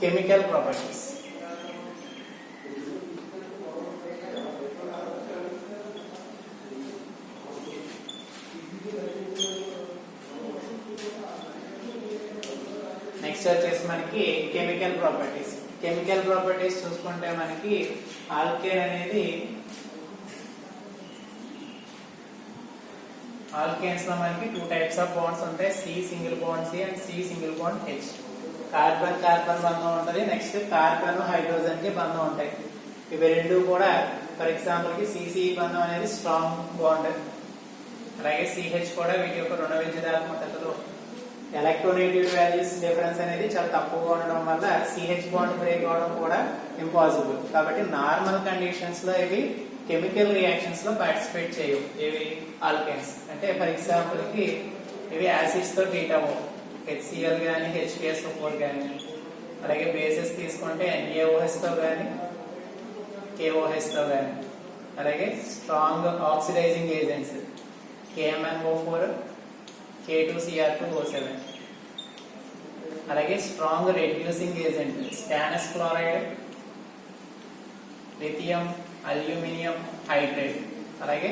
Chemical properties. Next వచ్చేసి మనకి chemical properties. Chemical properties చూసుకుంటే మనకి ఆల్కేన్ అనేది ఆల్కేన్స్ లో మనకి 2 టైప్స్ ఆఫ్ బాండ్స్ ఉంటాయి, C single bond C and C single bond H. Carbon carbon బంధం ఉంటుంది, నెక్స్ట్ కార్బన్ హైడ్రోజన్ కి బంధం ఉంటాయి. ఇవి రెండు కూడా ఫర్ ఎగ్జాంపుల్ కి సిసి బంధం అనేది స్ట్రాంగ్ బాండ్, అలాగే సిహెచ్ కూడా వీటి యొక్క రుణ విద్యుదాత్మకతలో ఎలక్ట్రోనెగటివ్ వాల్యూస్ డిఫరెన్స్ అనేది చాలా తక్కువగా ఉండడం వల్ల సిహెచ్ బాండ్ బ్రేక్ అవడం కూడా ఇంపాసిబుల్. కాబట్టి నార్మల్ కండిషన్స్ లో ఇవి కెమికల్ రియాక్షన్స్ లో పార్టిసిపేట్ చేయవు. ఇవి ఆల్కేన్స్ అంటే ఫర్ ఎగ్జాంపుల్ కి ఇవి యాసిడ్స్ తో ట్రీట్ అవ్వవు, HCl గానీ HPSO4 గానీ. అలాగే బేసెస్ తీసుకుంటే NaOH తో గానీ KOH తో గానీ. అలాగే strong oxidizing agents KMnO4 K2Cr2O7. అలాగే strong reducing agent stannous chloride, lithium, aluminium hydrate. అలాగే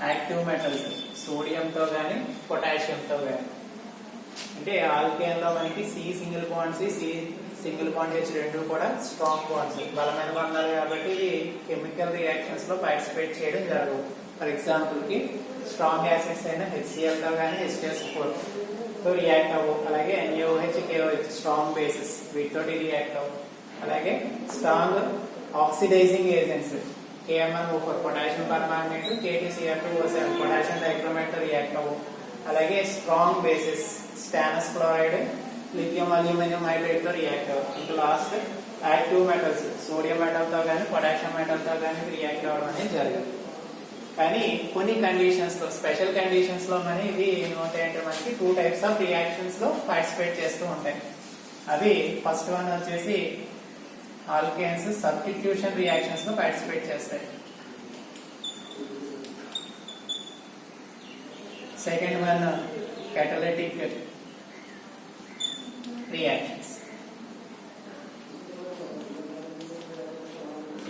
యాక్టివ్ మెటల్స్ సోడియంతో గానీ పొటాషియంతో గానీ. అంటే ఆల్కేన్ లో మనకి C single bond C single bond H రెండు కూడా స్ట్రాంగ్ బాండ్స్, బలమైన బంధాలు. కాబట్టి ఇవి కెమికల్ రియాక్షన్స్ లో పార్టిసిపేట్ చేయడం జరగదు. ఫర్ ఎగ్జాంపుల్ కి స్ట్రాంగ్ యాసిడ్స్ అయిన HCl తో గానీ HCl4 తో రియాక్ట్ అవ్వవు. అలాగే NaOH KOH స్ట్రాంగ్ బేసిస్ వీటితోటి రియాక్ట్ అవ్వవు. అలాగే strong oxidizing agents KMnO4 potassium permanganate, K2Cr2O7 potassium dichromate తో రియాక్ట్ అవ్వవు. అలాగే strong bases stannous chloride, lithium aluminium hydrate తో రియాక్ట్ అవ్వవు. ఇంకా last active metals sodium metal తో గానీ పొటాషియం మెటల్ తో గానీ రియాక్ట్ అవ్వడం అనేది జరగదు. కానీ కొన్ని కండిషన్స్ లో, స్పెషల్ కండిషన్స్ లో మరి ఇవి ఏమవుతాయంటే మనకి 2 టైప్స్ ఆఫ్ రియాక్షన్స్ లో పార్టిసిపేట్ చేస్తూ ఉంటాయి. అవి ఫస్ట్ వన్ వచ్చేసి ఆల్కేన్స్ సబ్స్టిట్యూషన్ రియాక్షన్స్ లో పార్టిసిపేట్ చేస్తాయి. Second one catalytic reactions.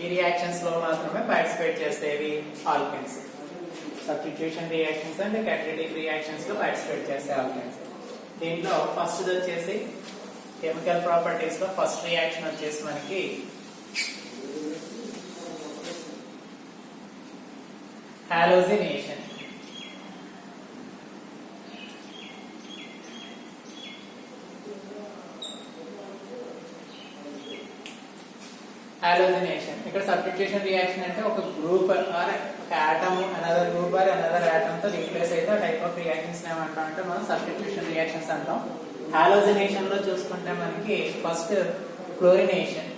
ఈ రియాక్షన్స్ లో మాత్రమే పార్టిసిపేట్ చేసేవి alkanes. Substitution reactions and catalytic reactions లో పార్టిసిపేట్ చేసే ఆల్కేన్స్. దీంట్లో ఫస్ట్ వచ్చేసి కెమికల్ ప్రాపర్టీస్ లో ఫస్ట్ రియాక్షన్ వచ్చేసి మనకి హాలోజినేషన్. హాలోజినేషన్ ఇక్కడ సబ్స్టిట్యూషన్ రియాక్షన్ అంటే ఒక గ్రూప్ ఆర్ ఒక atom another group or another atom తో రీప్లేస్ అయితే ఆ టైప్ ఆఫ్ రియాక్షన్స్ ఏమంటాం అంటే మనం సబ్స్టిట్యూషన్ రియాక్షన్స్ అంటాం. హాలోజినేషన్ లో చూసుకుంటే మనకి ఫస్ట్ క్లోరినేషన్.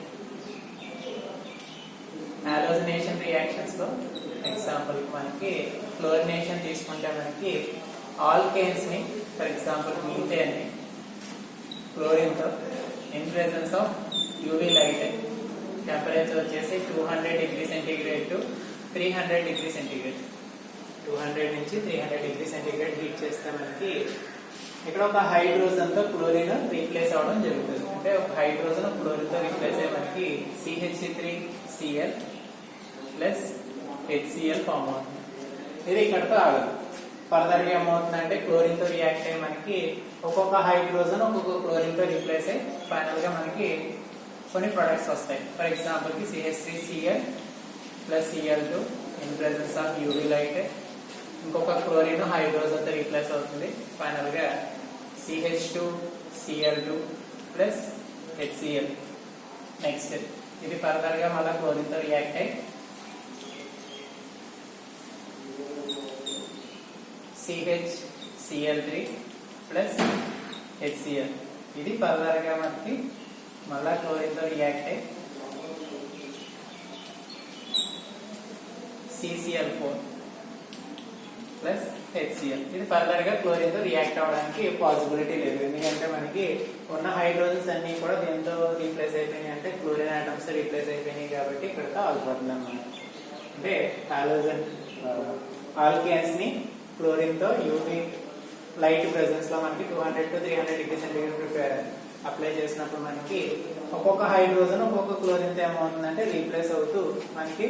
హాలోజినేషన్ రియాక్షన్స్ లో ఎగ్జాంపుల్ మనకి క్లోరినేషన్ తీసుకుంటే మనకి ఆల్కేన్స్ ని ఫర్ ఎగ్జాంపుల్ మీథేన్ ని క్లోరిన్ తో in presence of UV light temperature వచ్చేసి 200 degree centigrade to 300 degree centigrade, 200 నుంచి 300 డిగ్రీ సెంటీగ్రేడ్ హీట్ చేస్తే మనకి ఇక్కడ ఒక హైడ్రోజన్ తో క్లోరిన్ రీప్లేస్ అవడం జరుగుతుంది. అంటే ఒక హైడ్రోజన్ క్లోరిన్ తో రీప్లేస్ అయ్యి మనకి CH3Cl ప్లస్ HCl ఫామ్ అవుతుంది. ఇది ఇక్కడతో ఆగదు. ఫర్దర్ గా ఏమవుతుందంటే క్లోరిన్ తో రియాక్ట్ అయ్యి మనకి ఒక్కొక్క హైడ్రోజన్ ఒక్కొక్క క్లోరిన్ తో రీప్లేస్ అయ్యి ఫైనల్ గా మనకి కొన్ని ప్రొడక్ట్స్ వస్తాయి. ఫర్ ఎగ్జాంపుల్ కి CH3Cl plus Cl2 in presence of UV light, ఇంకొక క్లోరిన్ హైడ్రోజన్ తో రీప్లేస్ అవుతుంది. ఫైనల్ గా CH2Cl2 ప్లస్ HCl. నెక్స్ట్ ఇది ఫర్దర్ గా మళ్ళీ క్లోరిన్ తో రియాక్ట్ అయ్యి CHCl3 ప్లస్ HCl. ఇది ఫర్దర్ గా మనకి మళ్ళా క్లోరిన్ తో రియాక్ట్ అయ్యి CCl4 ప్లస్ HCl. ఇది ఫర్దర్ గా క్లోరిన్ తో రియాక్ట్ అవడానికి పాసిబిలిటీ లేదు. ఎందుకంటే మనకి ఉన్న హైడ్రోజన్స్ అన్ని కూడా దీంతో రీప్లేస్ అయిపోయినాయి, అంటే క్లోరిన్ ఆటమ్స్ రీప్లేస్ అయిపోయినాయి. కాబట్టి ఇక్కడతో ఆగిపోతుంది అన్నమాట. అంటే హాలోజన్ ఆల్కేన్స్ ని క్లోరిన్ తో యూవీ లైట్ ప్రెసెన్స్ లో మనకి 200 to 300 degree centigrade prepare apply చేసినప్పుడు మనకి ఒక్కొక్క హైడ్రోజన్ ఒక్కొక్క క్లోరిన్ తో ఏమవుతుందంటే రీప్లేస్ అవుతూ మనకి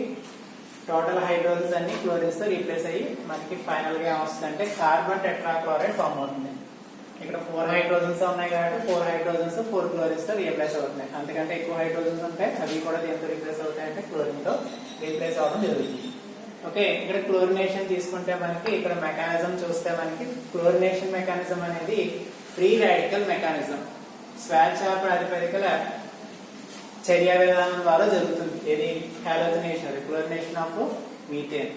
టోటల్ హైడ్రోజన్స్ అన్ని క్లోరిన్స్ తో రీప్లేస్ అయ్యి మనకి ఫైనల్ గా ఏమొస్తుందంటే కార్బన్ టెట్రాక్లోరైడ్ ఫామ్ అవుతుంది. ఇక్కడ 4 హైడ్రోజన్స్ ఉన్నాయి కాబట్టి 4 హైడ్రోజన్స్ 4 క్లోరిన్స్ తో రీప్లేస్ అవుతున్నాయి. అంతకంటే ఎక్కువ హైడ్రోజన్స్ ఉంటాయి, అవి కూడా దేంతో రీప్లేస్ అవుతాయంటే క్లోరిన్ తో రీప్లేస్ అవ్వడం జరుగుతుంది. ఓకే, ఇక్కడ క్లోరినేషన్ తీసుకుంటే మనకి ఇక్కడ మెకానిజం చూస్తే మనకి క్లోరినేషన్ మెకానిజం అనేది ఫ్రీ రాడికల్ మెకానిజం, స్వేచ్ఛ ప్రాతిపదికల చర్య విధానం ద్వారా జరుగుతుంది. ఇది హాలోజనేషన్, క్లోరినేషన్ ఆఫ్ మీథేన్.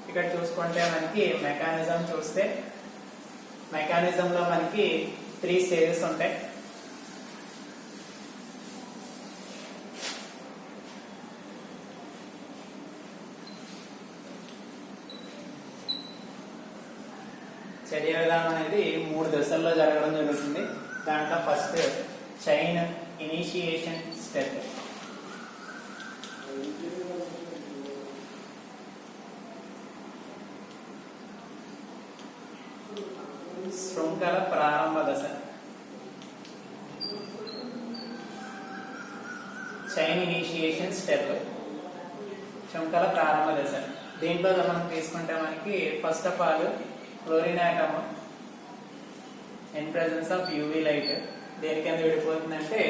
ఇక్కడ చూసుకుంటే మనకి మెకానిజం చూస్తే మెకానిజం లో మనకి 3 స్టేజెస్ ఉంటాయి. చర్య విధానం అనేది 3 దశల్లో జరగడం జరుగుతుంది. దాంట్లో ఫస్ట్ చైన్ ఇనిషియేషన్ స్టెప్. శృంఖల ప్రారంభ దశ, చైన్ ఇనిషియేషన్ స్టెప్, శృంఖల ప్రారంభ దశ. దీంట్లో మనం తీసుకుంటే మనకి first of all chlorine atom in presence of UV light దేని కింద విడిపోతుందంటే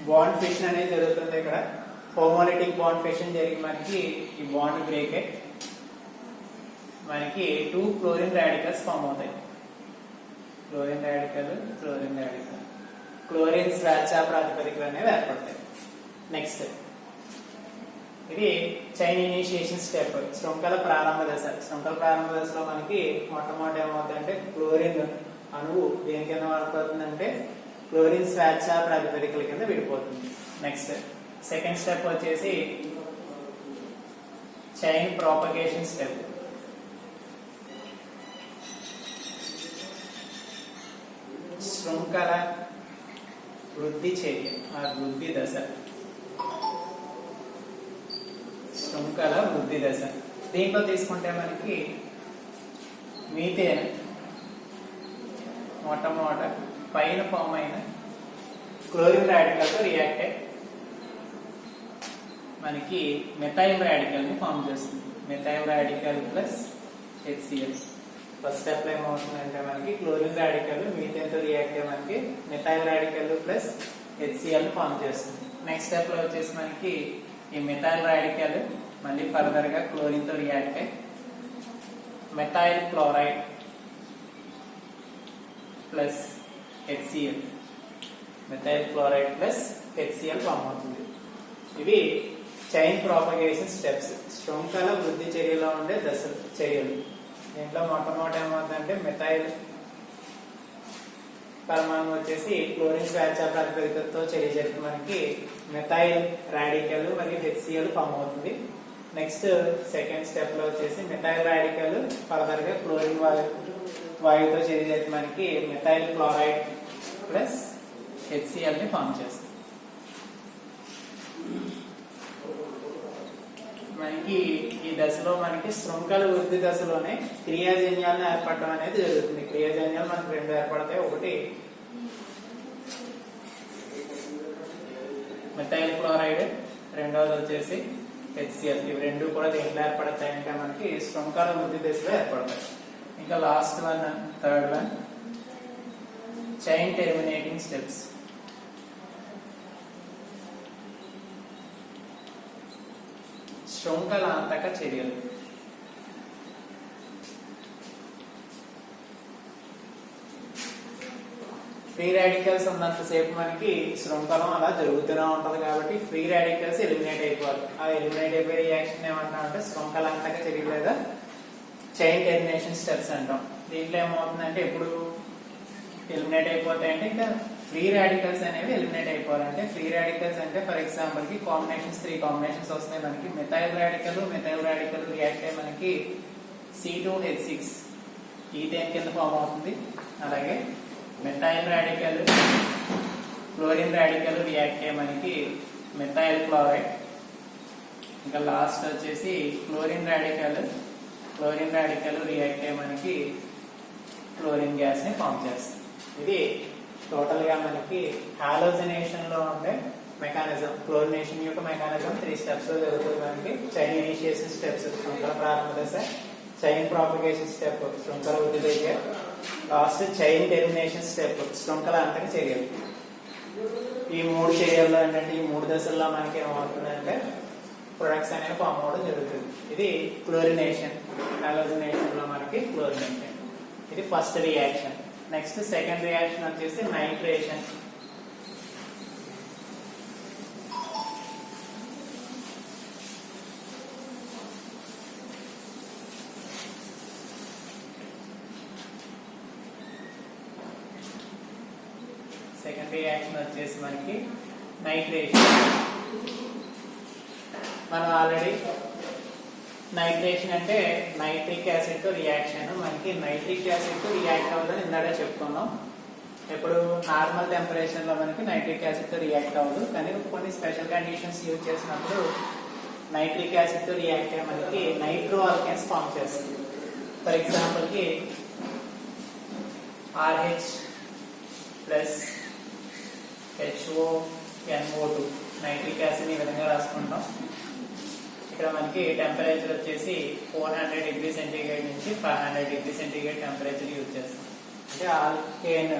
బాండ్ ఫిషన్ అనేది జరుగుతుంది. ఇక్కడ హోమోలిటిక్ బాండ్ ఫిషన్ జరిగి మనకి ఈ బాండ్ బ్రేక్ అయ్యి మనకి 2 క్లోరిన్ రాడికల్స్ ఫామ్ అవుతాయి. క్లోరిన్ రాడికల్ క్లోరిన్ స్వేచ్ఛ ప్రాతిపదికలు అనేవి ఏర్పడతాయి. నెక్స్ట్ ఇది చైన్ ఇనిషియేషన్ స్టెప్, శృంఖల ప్రారంభ దశ. శృంఖల ప్రారంభ దశలో మనకి మొట్టమొదటి ఏమవుతుందంటే క్లోరిన్ అణువు దేని కింద వాడిపోతుందంటే క్లోరిన్ స్వేచ్ఛ ప్రాతిపదికల కింద విడిపోతుంది. నెక్స్ట్ సెకండ్ స్టెప్ వచ్చేసి చైన్ ప్రాపగేషన్ స్టెప్. శృంఖల వృద్ధి చర్య, ఆ వృద్ధి దశ, శృంఖల వృద్ధి దశ. దీంట్లో తీసుకుంటే మనకి మీథేన్ మొట్టమొదట పైన ఫామ్ అయిన క్లోరిన్ రాడికల్ తో రియాక్ట్ అయ్యి మనకి మెథైల్ రాడికల్ ని ఫామ్ చేస్తుంది. Methyl radical plus HCl. First step లో ఏమవుతుందంటే మనకి క్లోరిన్ రాడికల్ మీథేన్ తో రియాక్ట్ అయ్యి మనకి methyl radical plus HCl form చేస్తుంది. నెక్స్ట్ స్టెప్ లో వచ్చేసి మనకి ఈ మెథైల్ రాడికల్ మళ్ళీ ఫర్దర్ గా క్లోరిన్ తో రియాక్ట్ అయ్యి methyl chloride plus HCl, methyl chloride plus HCl form అవుతుంది. ఇవి చైన్ ప్రాపగేషన్ స్టెప్స్, శృంఖల వృద్ధి చర్యలో ఉండే చర్యలు. దీంట్లో మొట్టమొదటి ఏమవుతుందంటే మెథైల్ పరమాణు వచ్చేసి క్లోరిన్ స్వేచ్ఛ ప్రాతిపదికతో చర్య జరిపి మనకి మెథైల్ రాడికల్ మరియు HCl ఫామ్ అవుతుంది. నెక్స్ట్ సెకండ్ స్టెప్ లో వచ్చేసి మెథైల్ రాడికల్ ఫర్దర్ గా క్లోరిన్ వాయువుతో చర్య జరిపి మనకి మెథైల్ క్లోరైడ్ ప్లస్ HCl ని ఫామ్ చేస్తుంది. మనకి ఈ దశలో మనకి శృంఖల వృద్ధి దశలోనే క్రియాజన్యాలను ఏర్పడటం అనేది జరుగుతుంది. క్రియాజన్యాలు మనకి 2 ఏర్పడతాయి. ఒకటి మెథైల్ క్లోరైడ్, రెండవది వచ్చేసి HCl. ఇవి 2 కూడా దేంట్లో ఏర్పడతాయంటే మనకి శృంఖల వృద్ధి దశలో ఏర్పడతాయి. ఇంకా last one, third one chain terminating steps. శృంఖలాంతక చర్యలు. ఫ్రీ రాడికల్స్ ఉన్నంతసేపు మనకి శృంఖలం అలా జరుగుతూనే ఉంటది కాబట్టి ఫ్రీ రాడికల్స్ ఎలిమినేట్ అయిపోవాలి. ఆ ఎలిమినేట్ అయిపోయే రియాక్షన్ ఏమంటామంటే శృంఖలాంతక చర్యలు లేదా చైన్ టెర్మినేషన్ స్టెప్స్ అంటాం. దీంట్లో ఏమవుతుందంటే ఎప్పుడు ఎలిమినేట్ అయిపోతాయంటే ఇంకా ఫ్రీ రాడికల్స్ అనేవి ఎలిమినేట్ అయిపోవాలంటే ఫ్రీ రాడికల్స్ అంటే ఫర్ ఎగ్జాంపుల్ కి కాంబినేషన్స్ 3 కాంబినేషన్స్ వస్తాయి మనకి. మెథైల్ రాడికల్ రియాక్ట్ అయ్యి మనకి C2H6 ఈథేన్ కింద ఫామ్ అవుతుంది. అలాగే methyl radical chlorine radical react అయ్యి మనకి మెథైల్ క్లోరైడ్. ఇంకా లాస్ట్ వచ్చేసి క్లోరిన్ రాడికల్ రియాక్ట్ అయ్యి మనకి క్లోరిన్ గ్యాస్ ని ఫామ్ చేస్తుంది. ఇది టోటల్ గా మనకి హాలోజనేషన్ లో ఉండే మెకానిజం, క్లోరినేషన్ యొక్క మెకానిజం 3 స్టెప్స్ లో జరుగుతుంది. మనకి చైన్ ఇనిషియేషన్ స్టెప్స్, శృంఖల ప్రారంభ దశ, చైన్ ప్రాపగేషన్ స్టెప్, శృంఖల వృద్ధి దశ, లాస్ట్ చైన్ టెర్మినేషన్ స్టెప్, శృంఖల అంతక చర్యలు. ఈ 3 చర్యల్లో ఏంటంటే ఈ 3 దశల్లో మనకి ఏమవుతుందంటే ప్రొడక్ట్స్ అనేది ఫామ్ అవ్వడం జరుగుతుంది. ఇది క్లోరినేషన్, హాలోజనేషన్ లో మనకి క్లోరినేషన్. ఇది first reaction. Next second reaction వచ్చేసి నైట్రేషన్. సెకండ్ రియాక్షన్ వచ్చేసి మనకి నైట్రేషన్. మనం ఆల్రెడీ నైట్రేషన్ అంటే నైట్రిక్ యాసిడ్ తో రియాక్షన్. మనకి నైట్రిక్ యాసిడ్ తో రియాక్ట్ అవ్వదని ఇందాక చెప్పుకున్నాం. ఇప్పుడు నార్మల్ టెంపరేచర్ లో మనకి నైట్రిక్ యాసిడ్ తో రియాక్ట్ అవ్వదు, కానీ కొన్ని స్పెషల్ కండిషన్స్ యూజ్ చేసినప్పుడు నైట్రిక్ యాసిడ్ తో రియాక్ట్ అయ్యి మనకి నైట్రో ఆల్కేన్స్ ఫామ్ చేస్తుంది. ఫర్ ఎగ్జాంపుల్ కి RH plus HONO2 nitric acid ఈ విధంగా రాసుకుంటాం. ఇక్కడ మనకి టెంపరేచర్ వచ్చేసి 400 డిగ్రీ సెంటీగ్రేడ్ నుంచి 500 డిగ్రీ సెంటీగ్రేడ్ టెంపరేచర్ యూజ్ చేస్తాం. అంటే alkane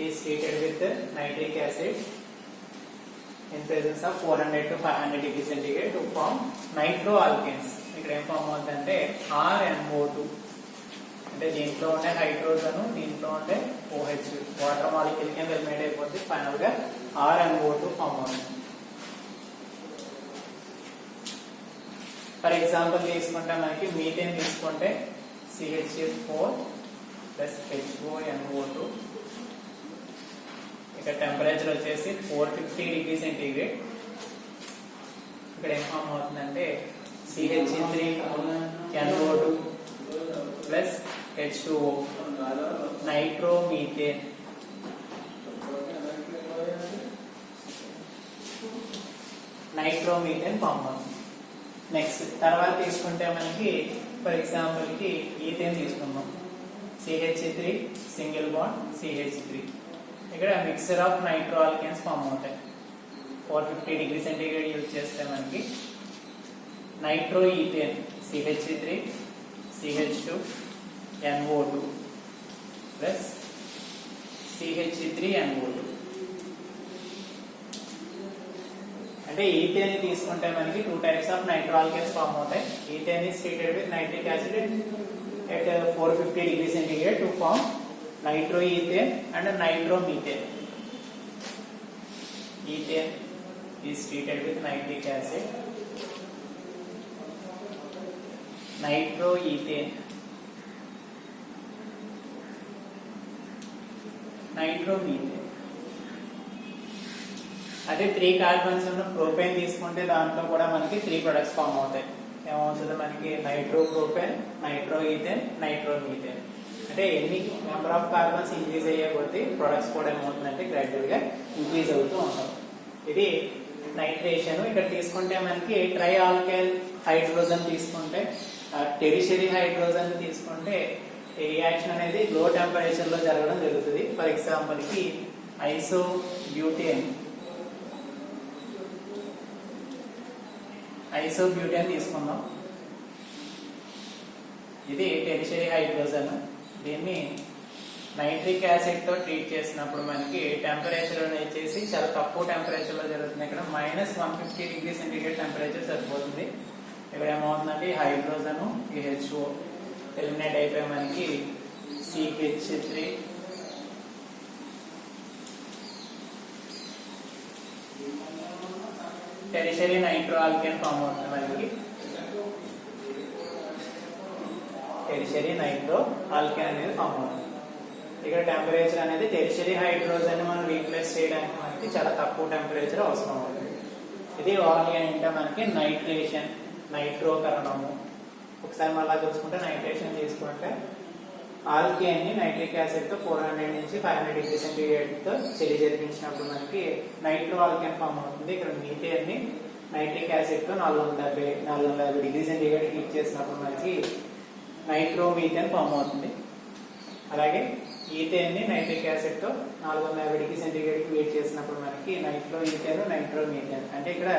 is treated with nitric acid in presence of 400 to 500 degree centigrade to form nitro alkanes. ఇక్కడ ఏం ఫామ్ అవుతుందంటే RNO2. అంటే దీంట్లో ఉండే హైడ్రోజన్, దీంట్లో ఉండే OH వాటర్ మాలిక్యూల్ కింద ఎలిమినేట్ అయిపోతే ఫైనల్ గా RNO2 ఫామ్ అవుతుంది. ఫర్ ఎగ్జాంపుల్ తీసుకుంటే మనకి మీథేన్ తీసుకుంటే CH4 ప్లస్ HONO2. ఇక్కడ టెంపరేచర్ వచ్చేసి 450 డిగ్రీ సెంటీగ్రేడ్. ఇక్కడ ఏం ఫామ్ అవుతుందంటే CH3NO2 ప్లస్ H2O నైట్రోమీథేన్. నైట్రోమీథేన్ ఫామ్ అవుతుంది. నెక్స్ట్ తర్వాత తీసుకుంటే మనకి ఫర్ ఎగ్జాంపుల్ కి ఈథేన్ తీసుకుందాం. CH3 single bond CH3. ఇక్కడ mixer of nitro alkanes form అవుతాయి. 450 డిగ్రీ సెంటీగ్రేడ్ యూజ్ చేస్తే మనకి nitro ethane CH3 CH2 NO2 plus CH3NO2. అంటే ఈథేన్ తీసుకుంటే మనకి 2 types of nitro alkanes form అవుతాయి. Ethane is treated with nitric acid at 450 degree centigrade to form nitroethane and nitromethane. Ethane is treated with nitric acid. Nitroethane, nitromethane. అదే 3 carbons ఉన్న propane తీసుకుంటే దాంట్లో కూడా మనకి 3 ప్రొడక్ట్స్ ఫామ్ అవుతాయి. ఏమవుతుంది మనకి నైట్రోప్రోపేన్, నైట్రోఈథేన్, నైట్రోమీథేన్. అంటే ఎన్ని నెంబర్ ఆఫ్ కార్బన్స్ ఇంక్రీజ్ అయ్యే కొద్దీ ప్రొడక్ట్స్ కూడా ఏమవుతుందంటే గ్రాడ్యువల్ గా ఇంక్రీజ్ అవుతూ ఉంటాం. ఇది నైట్రేషన్. ఇక్కడ తీసుకుంటే మనకి ట్రై ఆల్కైల్ హైడ్రోజన్ తీసుకుంటే, టెరిషరీ హైడ్రోజన్ తీసుకుంటే ఈ రియాక్షన్ అనేది లో టెంపరేచర్ లో జరగడం జరుగుతుంది. ఫర్ ఎగ్జాంపుల్ కి ఐసోబ్యూటేన్ తీసుకుందాం. ఇది టెరిషరీ హైడ్రోజన్. దీన్ని నైట్రిక్ యాసిడ్ తో ట్రీట్ చేసినప్పుడు మనకి టెంపరేచర్ వచ్చేసి చాలా తక్కువ టెంపరేచర్ లో జరుగుతుంది. ఇక్కడ -150 డిగ్రీ సెంటీగ్రేడ్ టెంపరేచర్ సరిపోతుంది. ఇక్కడ ఏమవుతుందంటే హైడ్రోజన్ ఈ HO ఎలిమినేట్ అయిపోయి మనకి CH3 tertiary nitro alkane form అవుతుంది. మనకి టెరిషరీ నైట్రో ఆల్కేన్ అనేది ఫామ్ అవుతుంది. ఇక్కడ టెంపరేచర్ అనేది టెరిషరీ హైడ్రోజన్ మనం రీప్లేస్ చేయడానికి మనకి చాలా తక్కువ టెంపరేచర్ అవసరం అవుతుంది. ఇది ఓన్లీ అంటే మనకి నైట్రేషన్, నైట్రోకరణము. ఒకసారి మళ్ళా చూసుకుంటే నైట్రేషన్ తీసుకుంటే ఆల్కేన్ ని నైట్రిక్ యాసిడ్ తో 400 నుంచి 500 డిగ్రీ సెంటీగ్రేడ్ తో చర్య జరిపించినప్పుడు మనకి నైట్రో ఆల్కేన్ ఫామ్ అవుతుంది. ఇక్కడ మీథేన్ ని నైట్రిక్ యాసిడ్ తో 450 డిగ్రీ సెంటీగ్రేడ్ హీట్ చేసినప్పుడు మనకి నైట్రోమీథేన్ ఫామ్ అవుతుంది. అలాగే ఈథేన్ ని నైట్రిక్ యాసిడ్ తో 450 డిగ్రీ సెంటీగ్రేడ్ కి వేట్ చేసినప్పుడు మనకి నైట్రో ఈథేన్ నైట్రో మీథేన్ అంటే ఇక్కడ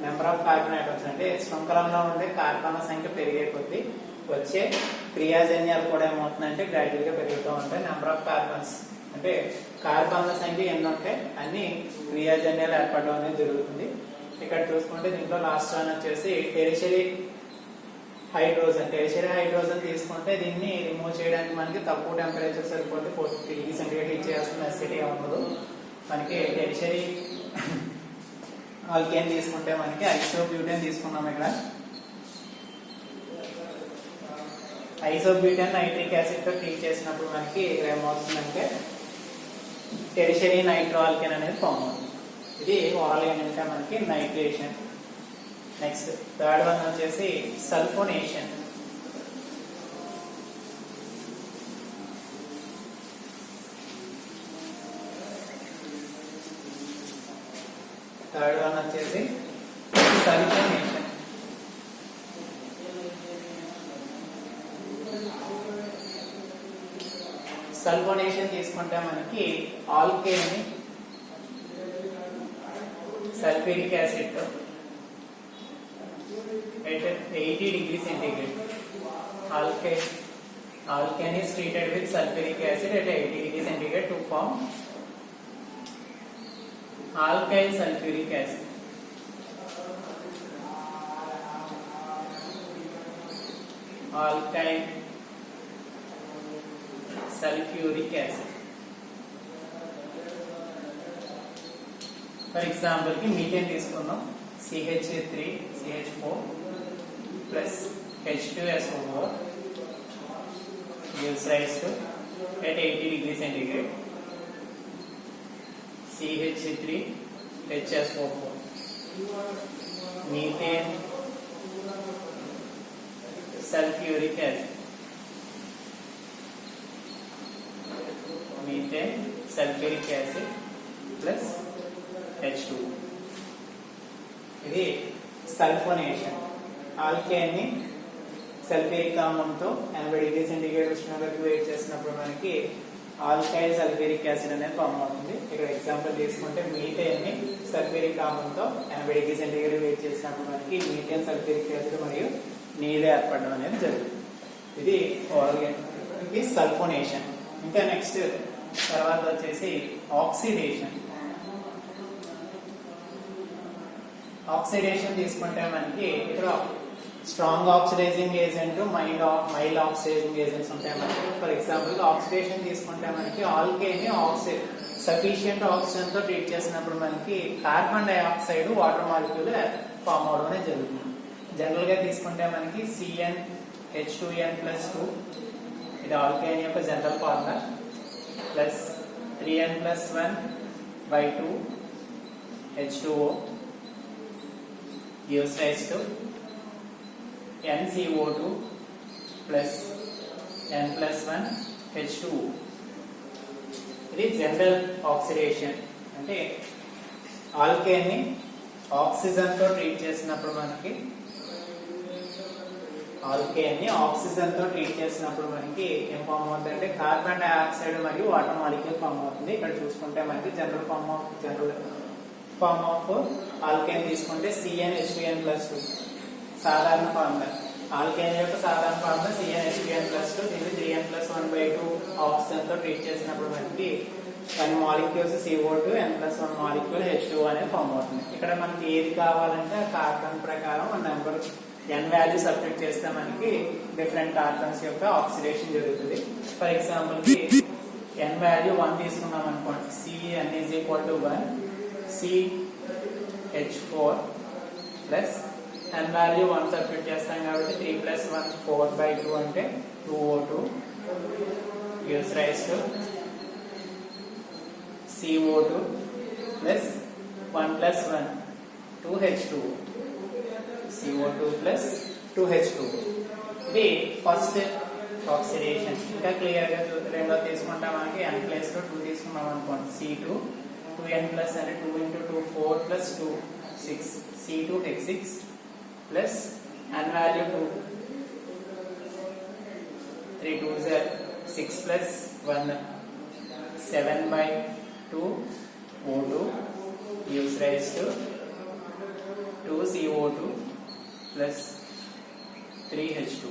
నెంబర్ ఆఫ్ కార్బన్ ఐటమ్స్ అంటే శృంఖలంలో ఉండే కార్బన్ల సంఖ్య పెరిగే కొద్దీ వచ్చే క్రియాజన్యాలు కూడా ఏమవుతుందంటే గ్రాడ్యువల్ గా పెరుగుతూ ఉంటాయి. నెంబర్ ఆఫ్ కార్బన్స్ అంటే కార్బన్ల సంఖ్య ఎన్ని ఉంటాయి అన్ని క్రియాజన్యాలు ఏర్పడడం అనేది జరుగుతుంది. ఇక్కడ చూసుకుంటే దీంట్లో లాస్ట్ వన్ వచ్చేసి టెరిషరీ హైడ్రోజన్ తీసుకుంటే దీన్ని రిమూవ్ చేయడానికి మనకి తక్కువ టెంపరేచర్ సరిపోతే 450 డిగ్రీ సెంటీగ్రేడ్ హీట్ చేయాల్సిన నెసెసిటీ ఉండదు. మనకి టెరిషరీ ఆల్కేన్ తీసుకుంటే మనకి ఐసోబ్యూటేన్ తీసుకున్నాం. ఇక్కడ ఐసోబ్యూటేన్ నైట్రిక్ యాసిడ్ తో ట్రీట్ చేసినప్పుడు మనకి ఇక్కడ ఏమవుతుందంటే టెరిషరీ నైట్రో ఆల్కేన్ అనేది ఫామ్ అవుతుంది. ఇది ఓవరాల్ ఏంటంటే మనకి నైట్రేషన్. నెక్స్ట్ థర్డ్ వన్ వచ్చేసి సల్ఫోనేషన్. సల్ఫోనేషన్ తీసుకుంటే మనకి ఆల్కేన్ ని సల్ఫ్యూరిక్ యాసిడ్ తో at 80 degree centigrade. Alkane is treated with sulfuric acid at 80 degree centigrade to form alkyl sulfuric acid. Alkyl sulfuric acid. For example, की methane తీసుకున్నాం CH3CH4 plus H2SO4 gives rise to at 80 degree centigrade CH3HSO4 methane sulfuric acid plus H2. ఇది sulphonation. Alkane ని sulphuric ఆమ్లంతో 80 degree centigrade ఉష్ణోగ్రతకు వేడి చేసినప్పుడు మనకి alkyl sulphuric acid అనేది form అవుతుంది. ఇక్కడ ఎగ్జాంపుల్ తీసుకుంటే మీథేన్ ని సల్ఫ్యూరిక్ ఆమ్లంతో 80 డిగ్రీ సెంటీగ్రేడ్ వేడి చేసినప్పుడు మనకి మీథేన్ సల్ఫ్యూరిక్ యాసిడ్ మరియు నీరు ఏర్పడడం అనేది జరుగుతుంది. ఇది ఓవరాల్ సల్ఫోనేషన్. ఇంకా నెక్స్ట్ తర్వాత వచ్చేసి ఆక్సిడేషన్. ఆక్సిడేషన్ తీసుకుంటే మనకి ఇక్కడ strong oxidizing agent mild oxidizing agents ఉంటాయి మనకి. ఫర్ ఎగ్జాంపుల్ ఆక్సిడేషన్ తీసుకుంటే మనకి ఆల్కేన్ ని సఫిషియంట్ ఆక్సిజన్ తో ట్రీట్ చేసినప్పుడు మనకి carbon dioxide water molecule form అవడం అనేది జరుగుతుంది. జనరల్ గా తీసుకుంటే మనకి CnH2n+2 ఇది ఆల్కేన్ యొక్క general formula plus 3n+1/2 H2O gives rise to NCO2 plus n+1 H2O. ఇది జనరల్ ఆక్సిడేషన్. అంటే ఆల్కేన్ ని ఆక్సిజన్ తో ట్రీట్ చేసినప్పుడు మనకి ఏం ఫామ్ అవుతుంది అంటే కార్బన్ డైఆక్సైడ్ మరియు వాటర్ మాలిక్యూల్ ఫామ్ అవుతుంది. ఇక్కడ చూసుకుంటే మనకి జనరల్ ఫార్మ్ ఆఫ్ ఆల్కేన్ తీసుకుంటే CnH2n+2 సాధారణ ఫార్ములా. ఆల్కేన్ యొక్క సాధారణ ఫార్ములా CnH2n+2. దీన్ని 3n+1/2 ఆక్సిజన్ తో ట్రీట్ చేసినప్పుడు మనకి 1 molecules CO2 n+1 molecule H2O అనేది ఫామ్ అవుతుంది. ఇక్కడ మనకి ఏది కావాలంటే కార్బన్ ప్రకారం నెంబర్ n వాల్యూ సబ్ట్రాక్ట్ చేస్తే మనకి డిఫరెంట్ కార్బన్స్ యొక్క ఆక్సిడేషన్ జరుగుతుంది. ఫర్ ఎగ్జాంపుల్ కి n వాల్యూ 1 తీసుకున్నాం అనుకోండి. Cn=1 CH4 plus n value 1 substitute చేస్తాం కాబట్టి 3+1 4/2 అంటే 2O2 gives rise to CO2 plus 1+1 2H2 CO2 plus 2H2. ఇది ఫస్ట్ ఆక్సిడేషన్. ఇంకా క్లియర్ గా రెండో తీసుకుంటాం మనకి n ప్లేస్ లో 2 తీసుకున్నాం అనుకోండి. C2 2n plus అంటే 2 into 2 4 plus 2 6 C2H6 plus n value 2 3 2 6 plus 1 7/2O2 gives rise to 2CO2 plus 3H2.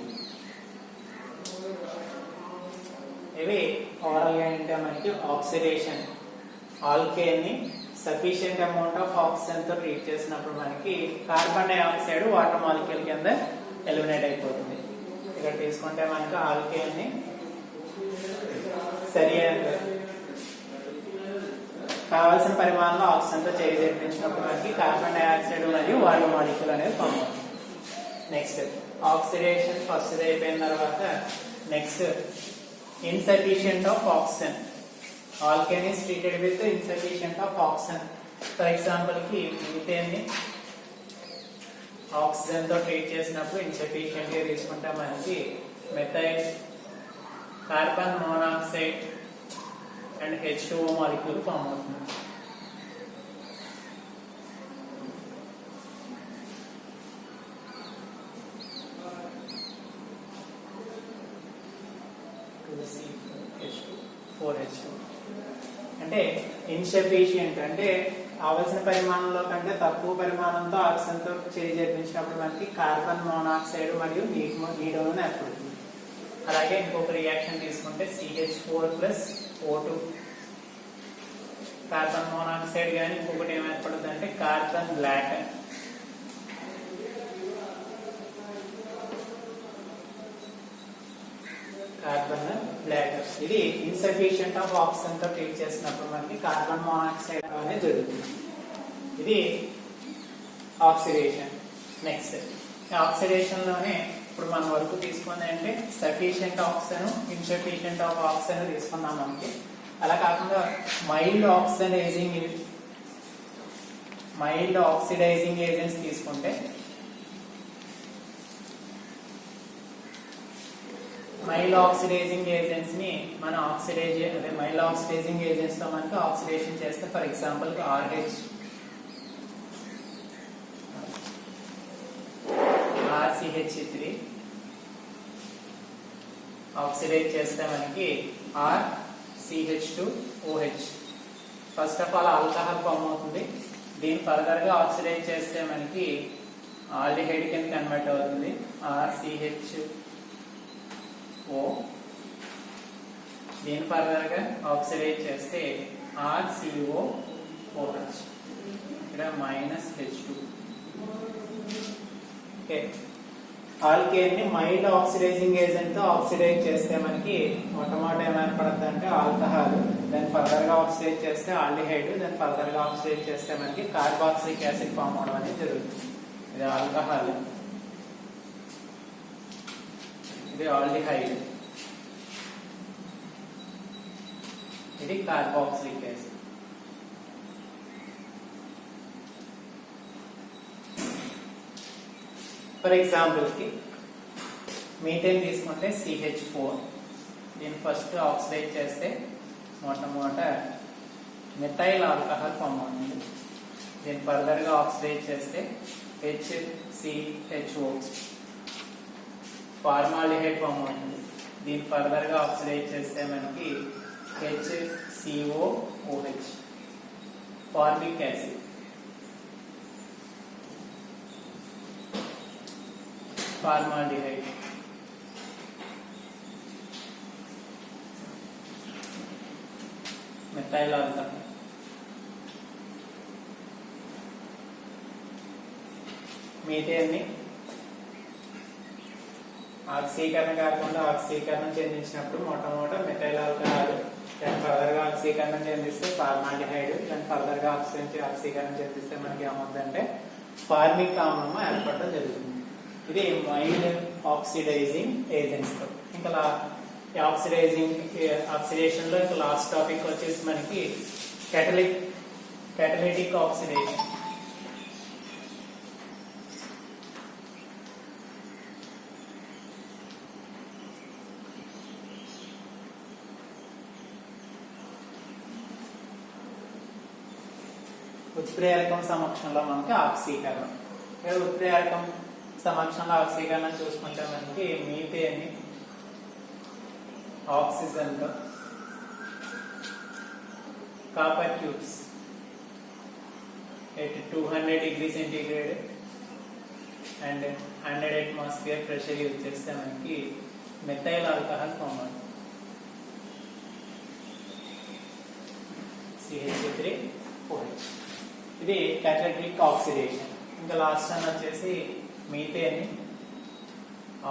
ఇవి ఓవరాల్ గా ఏంటంటే మనకి ఆక్సిడేషన్ ఆల్కేన్ ని సఫిషియెంట్ అమౌంట్ ఆఫ్ ఆక్సిజన్ తో ట్రీట్ చేసినప్పుడు మనకి కార్బన్ డైఆక్సైడ్ వాటర్ మాలిక్యూల్ కింద ఎలిమినేట్ అయిపోతుంది. ఇక్కడ తీసుకుంటే మనకి ఆల్కేన్ ని సరైన కావాల్సిన పరిమాణంలో ఆక్సిజన్ తో చర్య జరిపించినప్పుడు మనకి కార్బన్ డైఆక్సైడ్ మరియు వాటర్ మాలిక్యూల్ అనేది ఫామ్ అవుతుంది. నెక్స్ట్ ఆక్సిడేషన్ ఫస్ట్ అయిపోయిన తర్వాత next insufficient of oxygen. Alkane is treated with insufficient of oxygen. For example ki methane ni oxygen తో ట్రీట్ చేసినప్పుడు insufficient గా తీసుకుంటే మనకి methyl carbon monoxide and H2O molecule form అవుతుంది. అంటే ఇన్సఫిషియంట్ అంటే కావలసిన పరిమాణంలో కంటే తక్కువ పరిమాణంతో ఆక్సిజన్ తో చర్య జరిపించినప్పుడు మనకి కార్బన్ మోనాక్సైడ్ మరియు నీడోన్ ఏర్పడుతుంది. అలాగే ఇంకొక రియాక్షన్ తీసుకుంటే CH4+O2 కార్బన్ మోనాక్సైడ్ కానీ ఇంకొకటి ఏం ఏర్పడుతుంది అంటే కార్బన్ బ్లాక్ ఇది ఇన్సఫిషియంట్ ఆఫ్ ఆక్సిజన్ తో ట్రీట్ చేసినప్పుడు మనకి కార్బన్ మోనాక్సైడ్ అనేది జరుగుతుంది. ఇది ఆక్సిడేషన్. నెక్స్ట్ ఆక్సిడేషన్ లోనే ఇప్పుడు మన వరకు తీసుకుంది అంటే sufficient oxygen insufficient of oxygen తీసుకున్నాం మనకి. అలా కాకుండా మైల్డ్ ఆక్సిడైజింగ్ ఏజెంట్స్ తీసుకుంటే మైల్డ్ ఆక్సిడైజింగ్ ఏజెంట్స్ ని మన మైల్డ్ ఆక్సిడైజింగ్ ఏజెంట్స్ తో మనకి ఆక్సిడేషన్ చేస్తే for example RH RCH3 oxidise చేస్తే మనకి RCH2OH. First of all alcohol form అవుతుంది. దీని ఫర్దర్ గా ఆక్సిడైజ్ చేస్తే మనకి ఆల్డిహైడ్ కింద కన్వర్ట్ అవుతుంది RCHO. దీని ఫర్దర్ గా ఆక్సిడైజ్ చేస్తే RCOOH. ఇక్కడ -H2. ఓకే, ఆల్కేన్ ని మైల్డ్ ఆక్సిడైజింగ్ ఏజెంట్ తో ఆక్సిడైజ్ చేస్తే మనకి మొట్టమొదటి ఏమేర్పడుతుంది అంటే ఆల్కహాల్. దాన్ని ఫర్దర్ గా ఆక్సిడైజ్ చేస్తే ఆల్డిహైడ్. దాన్ని ఫర్దర్ గా ఆక్సిడైజ్ చేస్తే మనకి కార్బాక్సిలిక్ యాసిడ్ ఫామ్ అవడం అనేది జరుగుతుంది. ఇది ఆల్కహాల్, ఇది ఆల్డిహైడ్, ఇది కార్బాక్సిలిక్ యాసిడ్. ఫర్ ఎగ్జాంపుల్ కి మీథేన్ తీసుకుంటే CH4. దీన్ని ఫస్ట్ ఆక్సిడైజ్ చేస్తే మొట్టమొదట మెథైల్ ఆల్కహాల్ ఫామ్ అవుతుంది. దీన్ని ఫర్దర్ గా ఆక్సిడైజ్ చేస్తే HCHO ఫార్మాల్డిహైడ్ ఫామ్ అవుతుంది. దీన్ని ఫర్దర్ గా ఆక్సిడైజ్ చేస్తే మనకి HCOOH formic acid. Formaldehyde, methyl alcohol. Methane ని ఆక్సీకరణ కాకుండా ఆక్సీకరణం చెందించినప్పుడు మొట్టమొదట మెథైల్ ఆల్కహాల్, దాని ఫర్దర్ గా ఆక్సీకరణం చెందిస్తే ఫార్మాల్డిహైడ్, దాని ఫర్దర్ గా ఆక్సీకరణం చెందిస్తే మనకి ఏమవుతుందంటే ఫార్మిక్ ఆమ్లం ఏర్పడడం జరుగుతుంది. ఇది మైల్డ్ ఆక్సిడైజింగ్ ఏజెంట్స్ తో. ఇంకా ఆక్సిడేషన్ లో ఇంకా లాస్ట్ టాపిక్ వచ్చేసి మనకి catalytic ఆక్సిడేషన్. ఉత్ప్రేరకం సమక్షంలో మనకి ఆక్సీకరణం. ఉత్ప్రేరకం సమక్షంలో ఆక్సీకరణం చూసుకుంటే మనకి మీథేన్ ఆక్సిజన్ తో copper tubes at 200 degrees centigrade and 100 atmosphere pressure use చేస్తే మనకి మెథైల్ ఆల్కహాల్ ఫామ్ అవుతుంది. CH3OH. ఇది క్యాటలిటిక్ ఆక్సిడేషన్. ఇంకా లాస్ట్ వన్ వచ్చేసి మీథేన్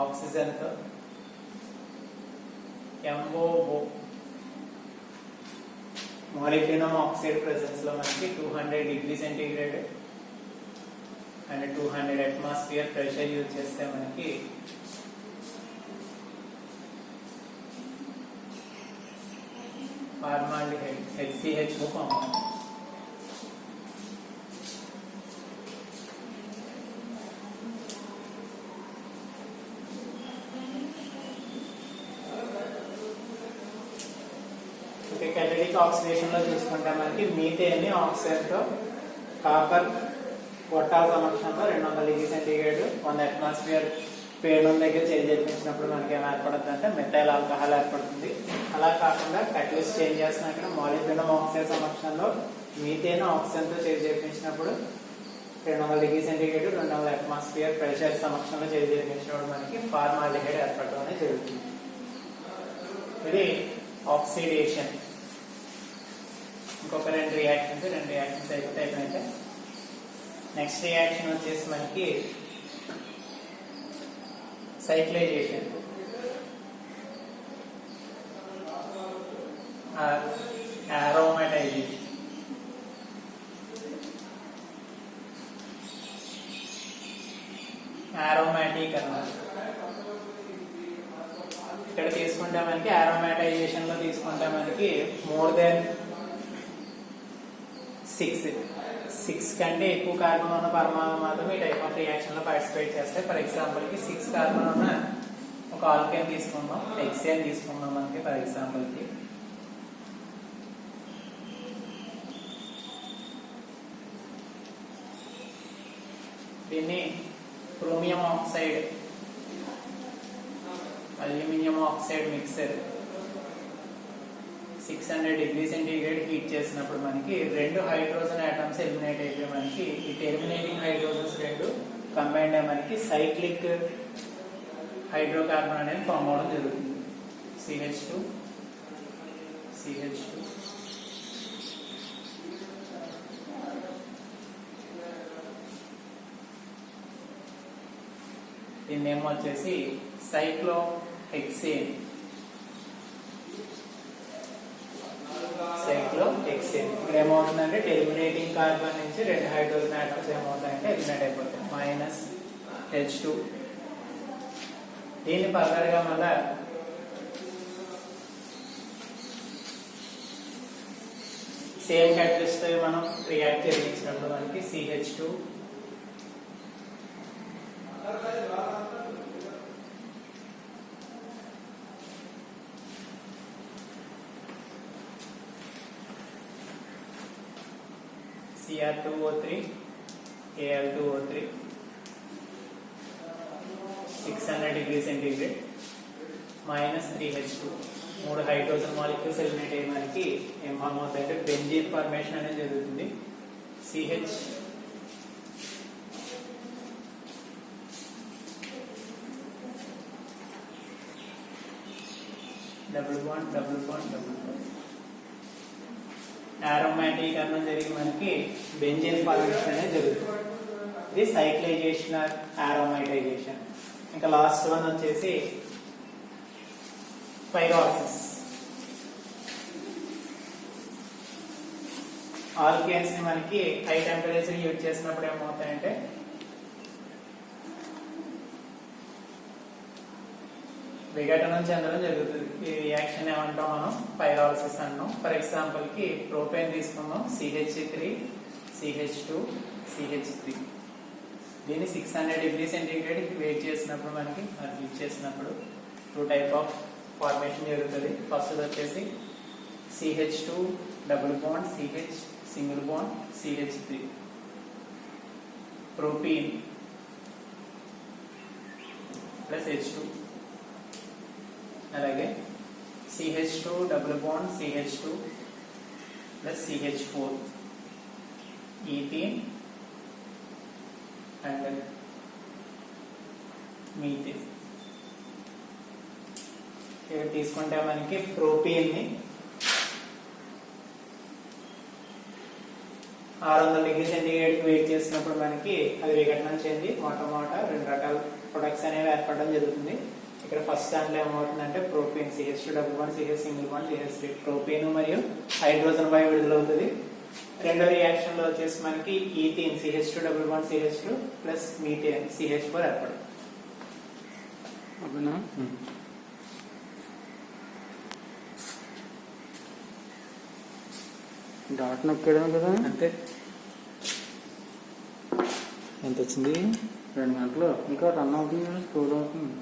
ఆక్సిజన్ తో MOO మాలిక్యూలం ఆక్సైడ్ ప్రెసెన్స్ లో మనకి 200 degree centigrade and 200 atmosphere pressure use చేస్తే మనకి ఫార్మాల్డిహైడ్ HCHO ఫామ్ అవుతుంది. క్యాటలిటిక్ ఆక్సిడేషన్ లో చూసుకుంటే మనకి మీథేన్ ఆక్సిజన్ తో కాపర్ పొటాల్ సమక్షంలో 200 డిగ్రీ సెంటీగ్రేడ్ 100 అట్మాస్ఫియర్ పేరున దగ్గర చేంజ్ చేయించినప్పుడు మనకి ఏం ఏర్పడుతుంది అంటే మెథైల్ ఆల్కహాల్ ఏర్పడుతుంది. అలా కాకుండా క్యాటలిస్ట్ చేంజ్ చేసినాక మాలిక్యూలం ఆక్సైడ్ సమక్షంలో మీథేన్ ఆక్సిజన్ తో చేంజ్ చేయించినప్పుడు 200 డిగ్రీ సెంటీగ్రేడ్ 200 అట్మాస్ఫియర్ ప్రెషర్ సమక్షంలో చేంజ్ చేయించినప్పుడు మనకి ఫార్మాల్డిహైడ్ ఏర్పడడం అనేది జరుగుతుంది. ఇది ఆక్సిడేషన్. ఇంకొక రెండు రియాక్షన్స్ అయిపోయినాక నెక్స్ట్ రియాక్షన్ వచ్చేసి మనకి సైక్లైజేషన్. aromatization. aromatically ఇక్కడ తీసుకుంటే మనకి aromatization లో తీసుకుంటే మనకి మోర్ దెన్ 6 కంటే ఎక్కువ కార్బన్ ఉన్న పరమాణువులు మాత్రమే ఈ టైప్ ఆఫ్ రియాక్షన్ లో పార్టిసిపేట్ చేస్తాయి. ఫర్ ఎగ్జాంపుల్ కి 6 కార్బన్ ఉన్న ఒక ఆల్కేన్ తీసుకుందాం, హెక్సేన్ తీసుకుందాం మనకి ఫర్ ఎగ్జాంపుల్ కి. దీన్ని chromium oxide aluminium oxide mixer 600 degree centigrade heat చేసినప్పుడు మనకి రెండు హైడ్రోజన్ ఆటమ్స్ ఎలిమినేట్ అయిపోయి మనకి ఈ టెర్మినేటింగ్ హైడ్రోజన్స్ రెండు కంబైండ్ అయ్యి మనకి సైక్లిక్ హైడ్రోకార్బన్ అనేది ఫామ్ అవడం జరుగుతుంది. CH2 దీని నేమ్ వచ్చేసి సైక్లోహెక్సేన్. ఇక్కడ ఏమవుతుందంటే టెర్మినేటింగ్ కార్బన్ నుంచి రెండు హైడ్రోజన్ ఆటమ్స్ ఏమవుతాయంటే ఎలిమినేట్ అయిపోతాయి -H2. దీన్ని ఫర్దర్ గా మళ్ళా సేమ్ క్యాటలిస్ట్ తో మనం రియాక్ట్ చేయించినప్పుడు మనకి CH2 Cr2O3 Al2O3 600 degree centigrade -3H2 మూడు హైడ్రోజన్ మాలిక్యూల్స్ ఎలిమినేట్ అయ్యి మనకి ఏం ఫామ్ అవుతాయంటే బెంజీన్ ఫార్మేషన్ అనేది జరుగుతుంది. CH డబుల్ బాండ్ aromatic అన్నం జరిగి మనకి బెంజీన్ ఫార్మేషన్ అనేది జరుగుతుంది. ఇది సైక్లైజేషన్ ఆర్ aromatization. ఇంకా లాస్ట్ వన్ వచ్చేసి పైరాక్సిస్. ఆల్కేన్స్ ని మనకి హై టెంపరేచర్ యూజ్ చేసినప్పుడు ఏమవుతాయంటే విఘటనం చెందడం జరుగుతుంది. ఈ రియాక్షన్ ఏమంటాం మనం పైరాలసిస్ అంటాం. ఫర్ ఎగ్జాంపుల్ కి ప్రోపేన్ తీసుకుందాం, CH3 CH2 CH3. దీన్ని 600 డిగ్రీ సెంటీగ్రేడ్ వేట్ చేసినప్పుడు మనకి హీట్ చేసినప్పుడు టూ టైప్ ఆఫ్ ఫార్మేషన్ జరుగుతుంది. ఫస్ట్ వచ్చేసి CH2 double bond CH single bond CH3 propene plus H2. అలాగే CH2 double bond CH2 plus CH4 ethene and methane. ఇక్కడ తీసుకుంటే మనకి ప్రోపేన్ ని 600 డిగ్రీ సెంటీగ్రేడ్ వెయిట్ చేసినప్పుడు మనకి అది విఘటనం చెంది మొట్టమొదట 2 రకాల ప్రొడక్ట్స్ అనేవి ఏర్పడడం జరుగుతుంది. ఇక్కడ ఫస్ట్ దాంట్లో ఏమవుతుందంటే propane CH2 double bond CH single bond CH3 propane మరియు హైడ్రోజన్ వాయువు విడుదలవుతుంది. రెండో రియాక్షన్ లో వచ్చేసి మనకి ethene CH2 double bond CH2 plus methane CH4 ఏర్పడుతుంది. డాట్ నొక్కడం కదా అంతే. ఎంత వచ్చింది? 2 గంటలు ఇంకా రన్ అవుతుంది, స్టోర్ అవుతుంది.